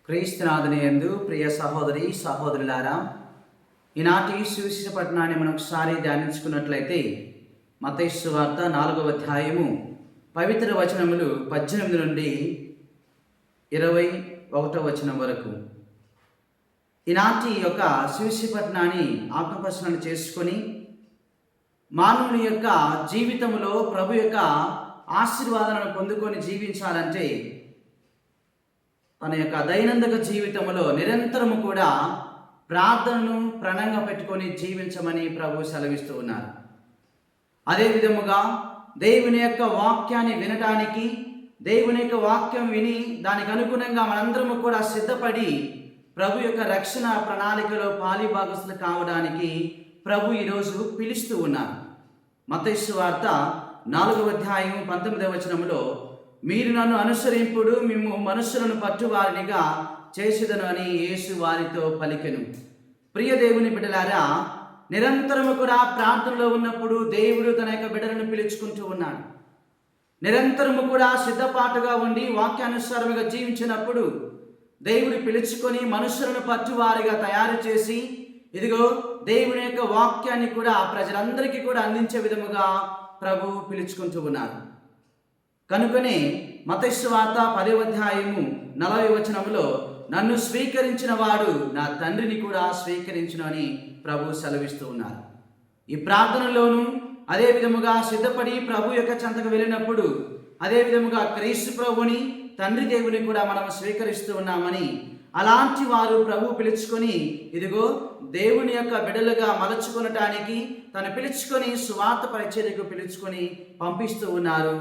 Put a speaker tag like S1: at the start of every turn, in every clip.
S1: క్రీస్తునాథుని యందు ప్రియ సహోదరి సహోదరులారా, ఈనాటి సువిశేష పట్టణాన్ని మనం ఒకసారి ధ్యానించుకున్నట్లయితే మత్తయి సువార్త 4వ అధ్యాయము పవిత్ర వచనములు 18 నుండి 21వ వచనం వరకు. ఈనాటి యొక్క సువిశేష పట్టణాన్ని ఆత్మపరిశీలన చేసుకొని మానవుని యొక్క జీవితంలో ప్రభు యొక్క ఆశీర్వాదాలను పొందుకొని జీవించాలంటే తన యొక్క దైనందిక జీవితంలో నిరంతరము కూడా ప్రార్థనను ప్రణంగా పెట్టుకొని జీవించమని ప్రభు సెలవిస్తూ ఉన్నారు. అదే విధముగా దేవుని యొక్క వాక్యాన్ని వినటానికి, దేవుని యొక్క వాక్యం విని దానికి అనుగుణంగా మనందరము కూడా సిద్ధపడి ప్రభు యొక్క రక్షణ ప్రణాళికలో పాలిభాగస్తులు కావడానికి ప్రభు ఈరోజు పిలుస్తూ ఉన్నారు. మత్తయి సువార్త 4వ అధ్యాయం 19వ వచనములో, మీరు నన్ను అనుసరింపుడు, మేము మనుషులను పట్టువారినిగా చేసేదను అని యేసు వారితో పలికెను. ప్రియ దేవుని బిడ్డలారా, నిరంతరము కూడా ప్రార్థనలో ఉన్నప్పుడు దేవుడు తన యొక్క బిడ్డలను పిలుచుకుంటూ ఉన్నాడు. నిరంతరము కూడా సిద్ధపాటుగా ఉండి వాక్యానుసారముగా జీవించినప్పుడు దేవుడు పిలుచుకొని మనుషులను పట్టువారిగా తయారు చేసి, ఇదిగో దేవుని యొక్క వాక్యాన్ని కూడా ప్రజలందరికీ కూడా అందించే విధముగా ప్రభు పిలుచుకుంటూ ఉన్నారు. కనుకనే మత్తయి సువార్త 10వ అధ్యాయము 40వ వచనములో, నన్ను స్వీకరించిన వాడు నా తండ్రిని కూడా స్వీకరించును అని ప్రభు సెలవిస్తూ ఉన్నారు. ఈ ప్రార్థనలోను అదే విధముగా సిద్ధపడి ప్రభు యొక్క చెంతకు వెళ్ళినప్పుడు అదే విధముగా క్రీస్తు ప్రభుని తండ్రి దేవుని కూడా మనం స్వీకరిస్తూ ఉన్నామని, అలాంటి వారు ప్రభు పిలుచుకొని ఇదిగో దేవుని యొక్క బిడ్డలుగా మలచుకొనటానికి తను పిలుచుకొని సువార్త పరిచర్యకు పిలుచుకొని పంపిస్తూ ఉన్నారు.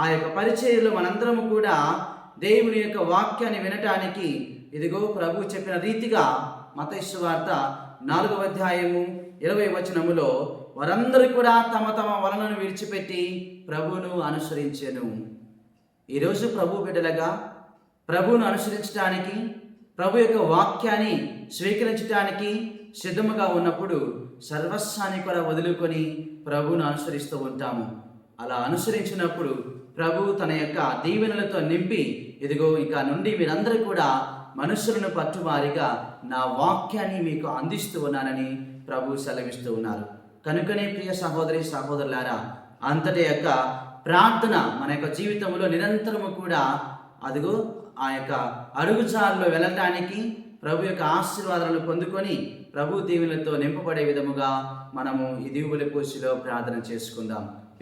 S1: ఆ యొక్క పరిచర్యలో మనందరము కూడా దేవుని యొక్క వాక్యాన్ని వినటానికి ఇదిగో ప్రభు చెప్పిన రీతిగా మత్తయి సువార్త 4వ అధ్యాయము 20వ వచనములో, వారందరూ కూడా తమ తమ వలనను విడిచిపెట్టి ప్రభువును అనుసరించెను. ఈరోజు ప్రభు బిడ్డలుగా ప్రభువును అనుసరించడానికి, ప్రభు యొక్క వాక్యాన్ని స్వీకరించడానికి సిద్ధముగా ఉన్నప్పుడు సర్వస్వాన్ని కూడా వదులుకొని ప్రభువును అనుసరిస్తూ ఉంటాము. అలా అనుసరించినప్పుడు ప్రభు తన యొక్క దీవెనలతో నింపి, ఇదిగో ఇక నుండి మీరందరూ కూడా మనుషులను పట్టువారిగా నా వాక్యాన్ని మీకు అందిస్తూ ఉన్నానని ప్రభు సెలవిస్తూ ఉన్నారు. కనుకనే ప్రియ సహోదరి సహోదరులారా, అంతటి యొక్క ప్రార్థన మన యొక్క జీవితంలో నిరంతరము కూడా అదిగో ఆ యొక్క అడుగుజాల్లో వెళ్ళటానికి, ప్రభు యొక్క ఆశీర్వాదాలను పొందుకొని ప్రభు దీవెనలతో నింపబడే విధముగా మనము ఈ దీవుల పూజలో ప్రార్థన చేసుకుందాం.